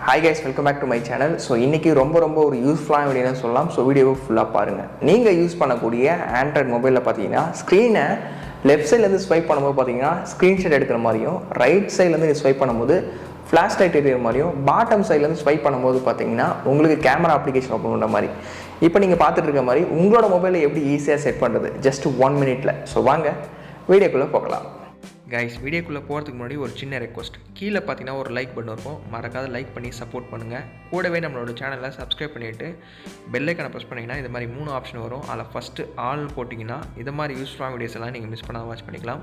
Hi guys, welcome back to my channel. So இன்னைக்கு ரொம்ப ஒரு யூஸ்ஃபுல்லான வீடியோன்னு சொல்லலாம். ஸோ வீடியோவை ஃபுல்லாக பாருங்கள். நீங்கள் யூஸ் பண்ணக்கூடிய ஆண்ட்ராய்ட் மொபைலில் பார்த்தீங்கன்னா ஸ்க்ரீனை லெஃப்ட் சைட்லேருந்து ஸ்வைப் பண்ணும்போது பார்த்தீங்கன்னா ஸ்க்ரீன்ஷாட் எடுக்கிற மாதிரியும், ரைட் சைட்லேருந்து ஸ்வைப் பண்ணும்போது ஃப்ளாஷ் லைட் எரியிற மாதிரியும், பாட்டம் சைட்லேருந்து ஸ்வைப் பண்ணும்போது பார்த்தீங்கன்னா உங்களுக்கு கேமரா அப்ளிகேஷன் ஓப்பன் பண்ணுற மாதிரி இப்போ நீங்கள் பார்த்துட்டு இருக்க மாதிரி உங்களோட மொபைலை எப்படி ஈஸியாக செட் பண்ணுறது ஜஸ்ட் 1 minute. ஸோ வாங்க வீடியோக்குள்ளே போகலாம். கைஸ், வீடியோக்குள்ளே போகிறதுக்கு முன்னாடி ஒரு சின்ன ரெக்வஸ்ட். கீழே பார்த்தீங்கன்னா ஒரு லைக் பட்டன் இருக்கும், மறக்காத லைக் பண்ணி சப்போர்ட் பண்ணுங்கள். கூடவே நம்மளோட சேனலை சப்ஸ்கிரைப் பண்ணிவிட்டு பெல் ஐக்கானை ப்ரெஸ் பண்ணிங்கன்னா இது மாதிரி 3 ஆப்ஷன் வரும். அதில் ஃபஸ்ட்டு ஆல் போட்டிங்கன்னா இது மாதிரி யூஸ்ஃபுல்லான வீடியோஸ் எல்லாம் நீங்கள் மிஸ் பண்ணாமல் வாட்ச் பண்ணிக்கலாம்.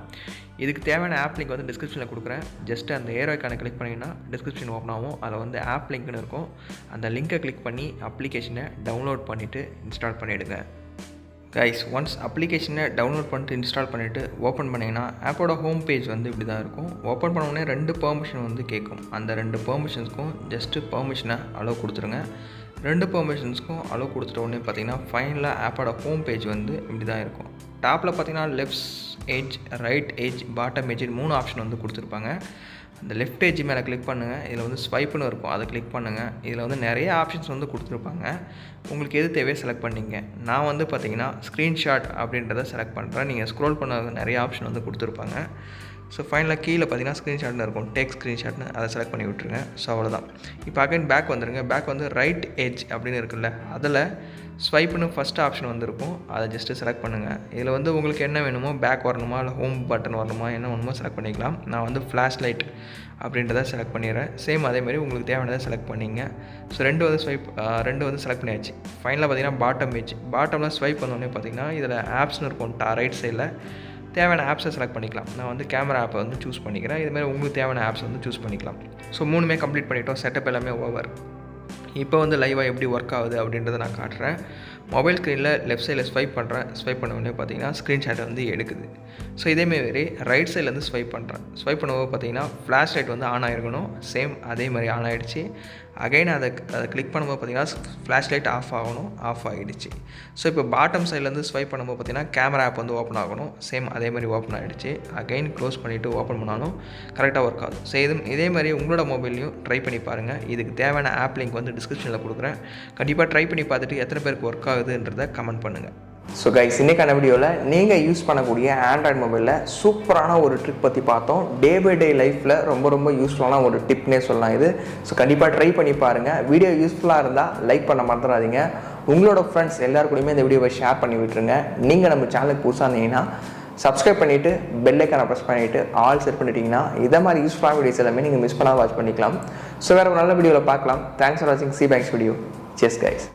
இதுக்கு தேவையான ஆப் லிங்க் வந்து டிஸ்கிரிப்ஷனில் கொடுக்குறேன். ஜஸ்ட் அந்த ஏரோ ஐக்கானை கிளிக் பண்ணிங்கன்னா டிஸ்கிரிப்ஷன் ஓப்பன் ஆகும். அதில் வந்து ஆப் லிங்க்னு இருக்கும். அந்த லிங்க்கை கிளிக் பண்ணி அப்ளிகேஷனை டவுன்லோட் பண்ணிவிட்டு இன்ஸ்டால் பண்ணிவிடுங்க. கைஸ், ஒன்ஸ் அப்ளிகேஷனை டவுன்லோட் பண்ணிட்டு இன்ஸ்டால் பண்ணிவிட்டு ஓப்பன் பண்ணிங்கன்னா ஆப்போட ஹோம் பேஜ் வந்து இப்படி தான் இருக்கும். ஓப்பன் பண்ணோடனே 2 பெர்மிஷன் வந்து கேட்கும். அந்த 2 பெர்மிஷன்ஸ்க்கும் ஜஸ்ட்டு பெர்மிஷனை அலோவ் கொடுத்துருங்க. 2 பெர்மிஷன்ஸ்க்கும் அலோவ் கொடுத்துட்ட உடனே பார்த்தீங்கன்னா ஃபைனலாக ஆப்போட ஹோம் பேஜ் வந்து இப்படி தான் இருக்கும். டாப்பில் பார்த்தீங்கன்னா left edge, right edge, bottom edge 3 option வந்து கொடுத்துருப்பாங்க. அந்த லெஃப்ட் எட்ஜ் மேலே கிளிக் பண்ணுங்கள். இதில் வந்து ஸ்வைப்புன்னு இருக்கும், அதை கிளிக் பண்ணுங்கள். இதில் வந்து நிறைய ஆப்ஷன்ஸ் வந்து கொடுத்துருப்பாங்க. உங்களுக்கு எது தேவையோ செலக்ட் பண்ணிங்க. நான் வந்து பார்த்தீங்கன்னா ஸ்க்ரீன்ஷாட் அப்படின்றத செலக்ட் பண்ணுறேன். நீங்கள் ஸ்க்ரோல் பண்ண நிறைய ஆப்ஷன் வந்து கொடுத்துருப்பாங்க. ஸோ ஃபைனலாக கீழே பார்த்தீங்கன்னா ஸ்க்ரீன்ஷாட்னு இருக்கும், டேக் ஸ்க்ரீன்ஷாட்னு அதை செலக்ட் பண்ணி விட்டுருங்க. ஸோ அவ்வளோதான். இப்போ அகைன் பேக் வந்துடுங்க. பேக் வந்து ரைட் எட்ஜ் அப்படின்னு இருக்குல்ல, அதில் ஸ்வைப்புன்னு ஃபஸ்ட் ஆப்ஷன் வந்துருக்கும், அதை ஜஸ்ட்டு செலக்ட் பண்ணுங்கள். இதில் வந்து உங்களுக்கு என்ன வேணுமோ, பேக் வரணுமா இல்லை ஹோம் பட்டன் வரணுமா, என்ன வேணுமோ செலக்ட் பண்ணிக்கலாம். நான் வந்து ஃப்ளாஷ் லைட் அப்படின்றத செலக்ட் பண்ணிடுறேன். சேம் அதேமாதிரி உங்களுக்கு தேவையானதை செலக்ட் பண்ணிங்க. ஸோ 2 வந்து செலக்ட் பண்ணியாச்சு. ஃபைனலாக பார்த்தீங்கன்னா பாட்டம் எட்ஜ், பாட்டமில் ஸ்வைப் பண்ணோடனே பார்த்தீங்கன்னா இதில் ஆப்ஸ்னு இருக்கும். ரைட் சைடில் தேவையான ஆப்ஸை செலக்ட் பண்ணிக்கலாம். நான் வந்து கேமரா ஆப்பை வந்து சூஸ் பண்ணிக்கிறேன். இதுமாதிரி உங்களுக்கு தேவையான ஆப்ஸ் வந்து சூஸ் பண்ணிக்கலாம். ஸோ 3மே கம்ப்ளீட் பண்ணிட்டோம். செட்டப் எல்லாமே ஓவர். இப்போ வந்து லைவாக எப்படி ஒர்க் ஆகுது அப்படின்றத நான் காட்டுறேன். மொபைல் ஸ்க்ரீனில் லெஃப்ட் சைடில் ஸ்வைப் பண்ணுறேன். ஸ்வைப் பண்ண உடனே பார்த்தீங்கன்னா ஸ்க்ரீன்ஷாட் வந்து எடுக்குது. ஸோ இதேமாரி ரைட் சைட்லேருந்து ஸ்வைப் பண்ணுறேன். ஸ்வைப் பண்ணும்போது பார்த்தீங்கன்னா ஃப்ளாஷ் லைட் வந்து ஆன் ஆகிருக்கணும். சேம் அதே மாதிரி ஆன் ஆகிடுச்சு. அகைன் அதை கிளிக் பண்ணும்போது பார்த்தீங்கன்னா ஃப்ளாஷ் லைட் ஆஃப் ஆகணும், ஆஃப் ஆகிடுச்சு. ஸோ இப்போ பாட்டம் சைட்லேருந்து ஸ்வைப் பண்ணும்போது பார்த்தீங்கன்னா கேமரா ஆப் வந்து ஓப்பன் ஆகணும். சேம் அதே மாதிரி ஓப்பன் ஆகிடுச்சு. அகைன் க்ளோஸ் பண்ணிவிட்டு ஓப்பன் பண்ணாலும் கரெக்டாக ஒர்க் ஆகும். ஸோ இதே மாதிரி உங்களோட மொபைல்லையும் ட்ரை பண்ணி பாருங்கள். இதுக்கு தேவையான ஆப் லிங்க் வந்து டிஸ்கிரிப்ஷனில் கொடுக்குறேன். கண்டிப்பாக ட்ரை பண்ணி பார்த்துட்டு எத்தனை பேருக்கு ஒர்க் ஆகுதுன்றதை கமெண்ட் பண்ணுங்கள். ஸோ கைஸ், இன்றைக்கான வீடியோவில் நீங்கள் யூஸ் பண்ணக்கூடிய ஆண்ட்ராய்டு மொபைலில் சூப்பரான ஒரு ட்ரிக் பற்றி பார்த்தோம். டே பை டே லைஃப்பில் ரொம்ப யூஸ்ஃபுல்லான ஒரு டிப்னே சொல்லலாம் இது. ஸோ கண்டிப்பாக ட்ரை பண்ணி பாருங்கள். வீடியோ யூஸ்ஃபுல்லாக இருந்தால் லைக் பண்ண மறந்துடாதீங்க. உங்களோட ஃப்ரெண்ட்ஸ் எல்லாருக்கூடயுமே இந்த வீடியோவை ஷேர் பண்ணி விட்டுருங்க. நீங்கள் நம்ம சேனலுக்கு புதுசாக இருந்தீங்கன்னா சப்ஸ்கிரைப் பண்ணிவிட்டு பெல் ஐக்கானை ப்ரெஸ் பண்ணிவிட்டு ஆல் செட் பண்ணிட்டீங்கன்னா இதை மாதிரி யூஸ்ஃபுல்லான வீடியோஸ் எல்லாமே நீங்கள் மிஸ் பண்ணால் வாட்ச் பண்ணிக்கலாம். ஸோ வேறு ஒரு நல்ல வீடியோவில் பார்க்கலாம். தேங்க்ஸ் ஃபார் வாட்சிங். சி பேக்ஸ் வீடியோ. செஸ் கைஸ்.